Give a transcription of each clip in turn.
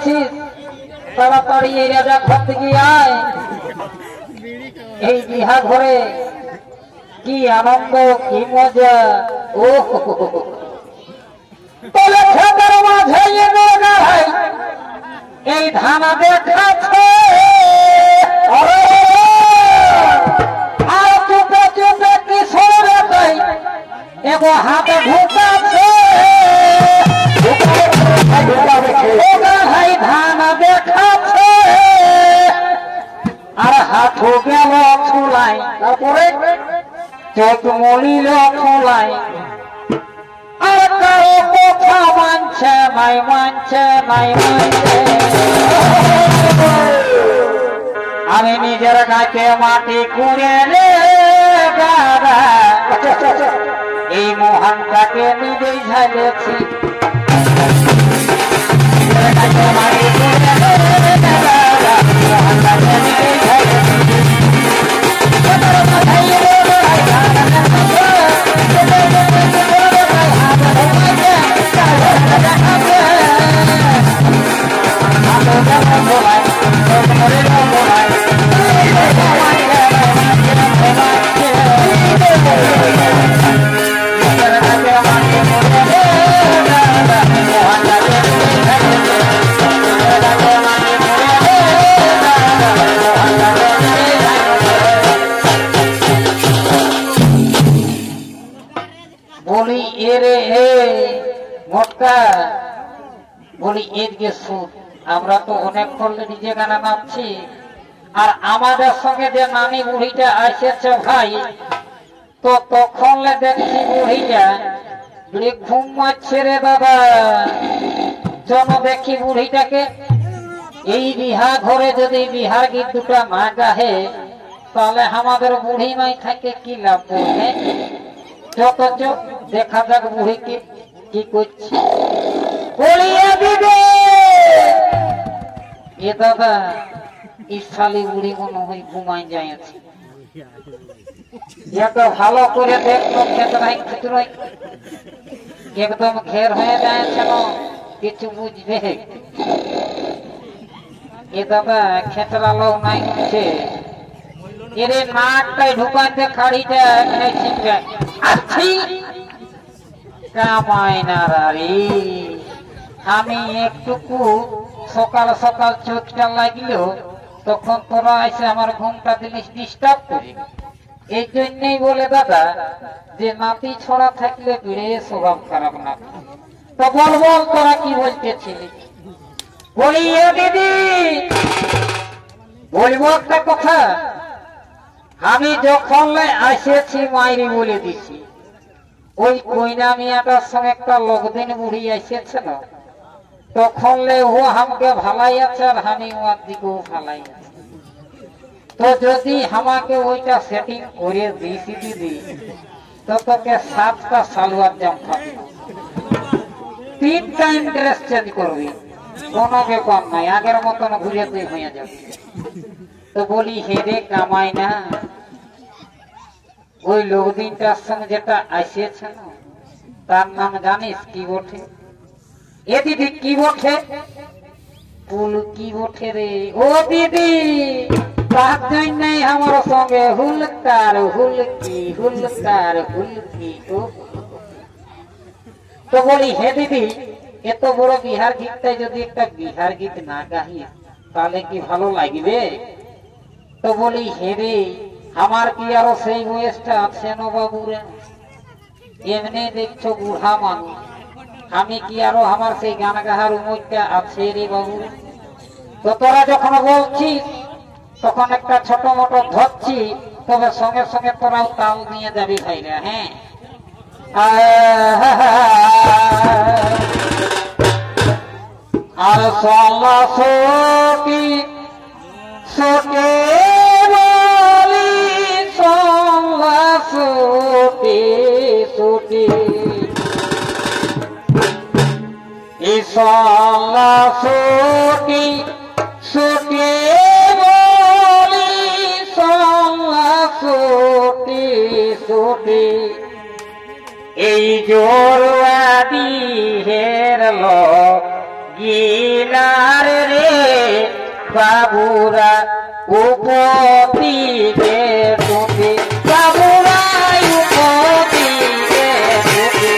আছিস তাড়াতাড়ি এই রাজা ঘর থেকে আয়। এই বিহা ঘরে কি আনন্দ কি মজা। ও বলে খেতের মাঝে এই ধানা দেখাচ্ছে আর চুপে চুপে কিশোরে তাই এগো হাতে ঢুকাচ্ছে ধানা দেখাচ্ছে আর হাঁটু গেল চুলাই তারপরে চোখ মলিল চুলাই আর কারো কথা মানছে নাই মানছে নাই মানছে। আমি নিজের গাছে মাটি কুড়ে রে দাদা এই মহানটাকে নিজেই ঝালেছি। মাটি কুড়ে রে দাদা মহানটাকে নিজেই ঝালেছি। বলি এরে হে মোটকা বলি এদিকে সুদ আমরা তো অনেক করলে নিজে গানা নামছি আর আমাদের সঙ্গে যে নানি বুড়িটা আসেছে ভাই তো তখন দেখছি বুড়িটা ঘুম মারছে রে বাবা। জন দেখি বুড়িটাকে এই বিহা ঘরে যদি বিহার গীত দুটা না গাহে তাহলে আমাদের বুড়ি মাই থাকে কি লাভ করবে। যত চোখ দেখা যাক বুড়ি কি করছে। বলিয়া দিবে এ দাদা ইসালি বুড়ি মনে হয় ঘুমাই যাইছে। এত ভালো করে দেখলো খেতরাই খেতরাই একদম ঘের হয়ে যাচ্ছে না কিছু বুঝবে। এ দাদা খেতরালো নাই হচ্ছে এরে নাকটাই ঢুকাতে খাড়িটা শিখবে আছি কামাইনারি। আমি একটুকু সকাল সকাল চোখটা লাগলো তখন তোরা এসে আমার ঘুমটা জিনিস ডিস্টার্ব করি। এই জন্যই বলে দাদা যে নাতি ছড়া থাকলে বেড়ে স্বভাব খারাপ না। তো বল বল তোরা কি বলতেছিলি। বলি দিদি বলবো একটা কথা। আমি যখন আসেছি মাইরি বলে দিছি ওই কইনা মিয়াটার সঙ্গে একটা লোকদিন বুড়ি এসেছে না তখন ও আমাকে ভালাই আছে আর আমি ওর দিকেও ভালাই আছে। তো যদি আমাকে ওইটা সেটিং করে দিছি দিদি তো তোকে 7টা সালোয়ার জামা 3 টাইম ড্রেস চেঞ্জ করবি কোনো ব্যাপার নাই আগের মতন ঘুরে তুই হয়ে যাবে। তো বলি হেরে কামাই না ওই লোকদিনটার সঙ্গে যেটা আসিয়েছে না তার নাম জানিস কি বটে। এ দিদি কি বটে পুল কি বটে রে ও দিদি তার জন্যই আমার সঙ্গে হুলকার হুলকি হুলকার হুলকি। তো বলি হে দিদি এত বড় বিহার গীতটাই যদি একটা বিহার গীত না গাই তাহলে কি ভালো লাগবে। তো বলি হে রে আমার কি আরো সেই বয়সটা আছে না বাবুরে। এমনি দেখছো বুড়া মানুষ আমি কি আরো আমার সেই গান গাহার উমরটা আছে রে বাবু। তো তোরা যখন বলছিস তখন একটা ছোট মোটো ধরছি তবে সঙ্গে সঙ্গে তোরাও তাল নিয়ে যাবি ভাইরা। হ্যাঁ আর সল্লা সকি সকে বলি সল্লা সকি সকি সল্লা সকি সকে বলি সল্লা সকি সকি এই জোরওয়াদি হেরল গিলারে বাবুরা উপদিকে তুমি বাবুরা উপদিকে তুমি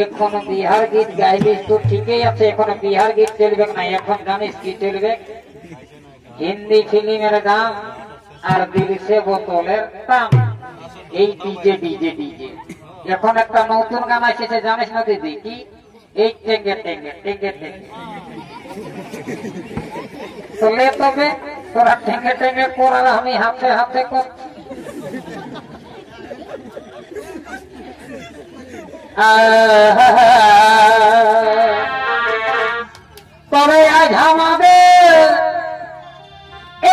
এখন বিহার গীত গাইবিস তো ঠিকই আছে, এখন বিহার গীত চলবে না, এখন জানিস কি চলবে? হিন্দি ফিল্মের গান আর দিলসে বোতলের দাম। এই ডিজে ডিজে ডিজে এখন একটা নতুন গান এসেছে জানিস না দিদি? কি এই টেঙ্গে টেঙ্গে টেঙ্গে টেঙ্গে চলে, তবে তোরা টেঙ্গে টেঙ্গে করার আমি হাতে হাতে করছি। তবে আজ আমাদের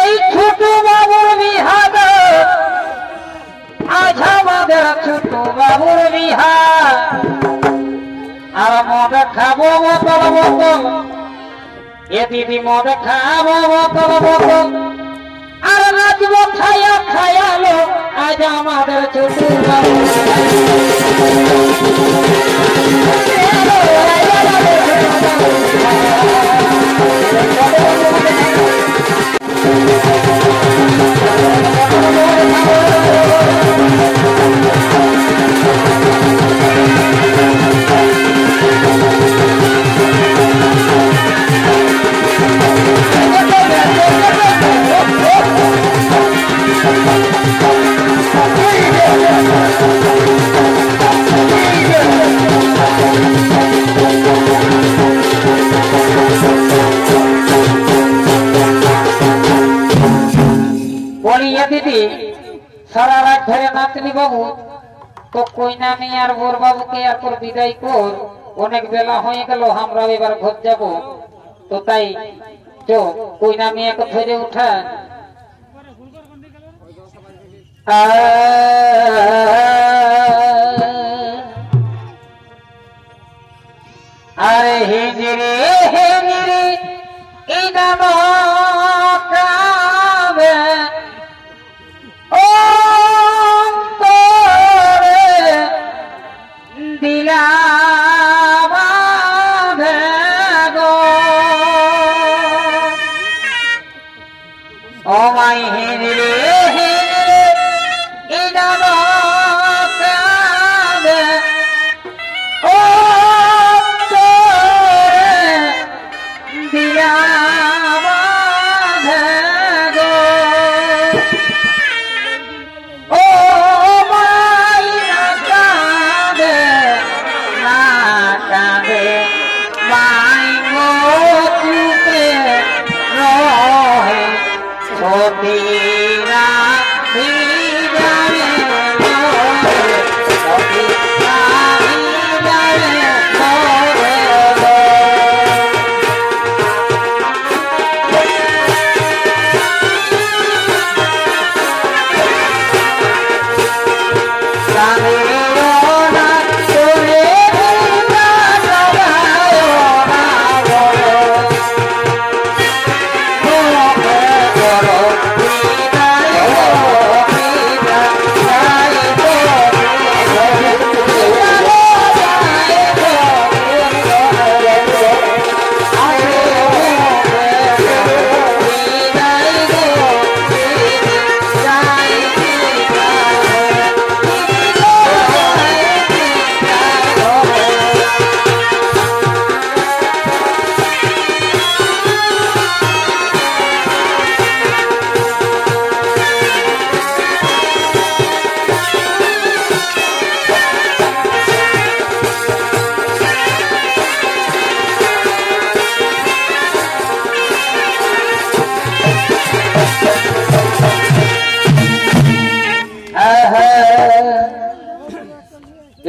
এই ছোট বাবুর বিহার, আজ আমাদের ছোট বাবুর বিহার, আর মদ খাবো বোতল বোতল, এ দিদি মদ খাবো বোতল বোতল, আর নাচবো ছায়া ছায়ালো, আজ আমাদের ছোট বাবুর দিদি সারা রাত ধরে নাচলি বাবু, তো কইনা নিয়ে আর বোর বাবুকে আর তোর বিদায় কর, অনেক বেলা হয়ে গেল, আমরা এবার ঘর যাব, তো তাই চো কইনা নিয়ে ধরে উঠা। আরে হিজরে হিজরে এই নাম কাবে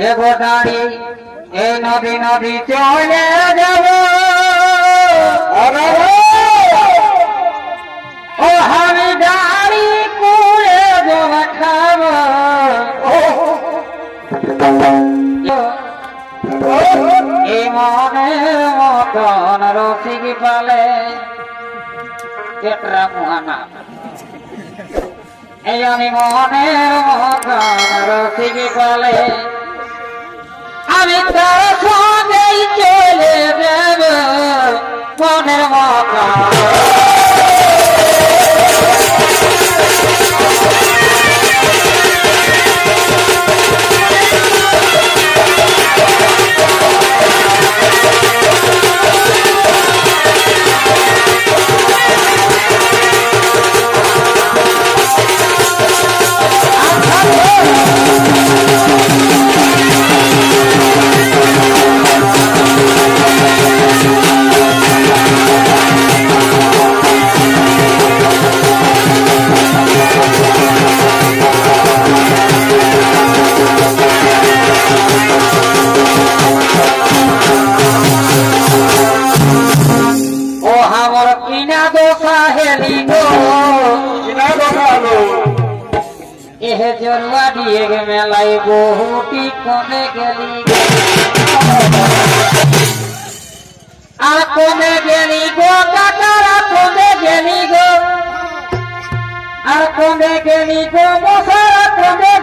এগো দাঁড়ি এই নদী নদী চলে যাব ও আমি দাঁড়ি কুড়ে জমা খাব এই মনের মতন রসিক পালে কেটরা মুহানা এই আমি মনের মতন রসিক পালে আমি তার সঙ্গেই চলে যাব মনের মতন জরুয়া দিয়ে মেলাই বহুটি কোনে গেলি আর কোনে গেলি গো কাটারা কোনে গেলি গো আর কোনে গেলি গো মশারা কোনে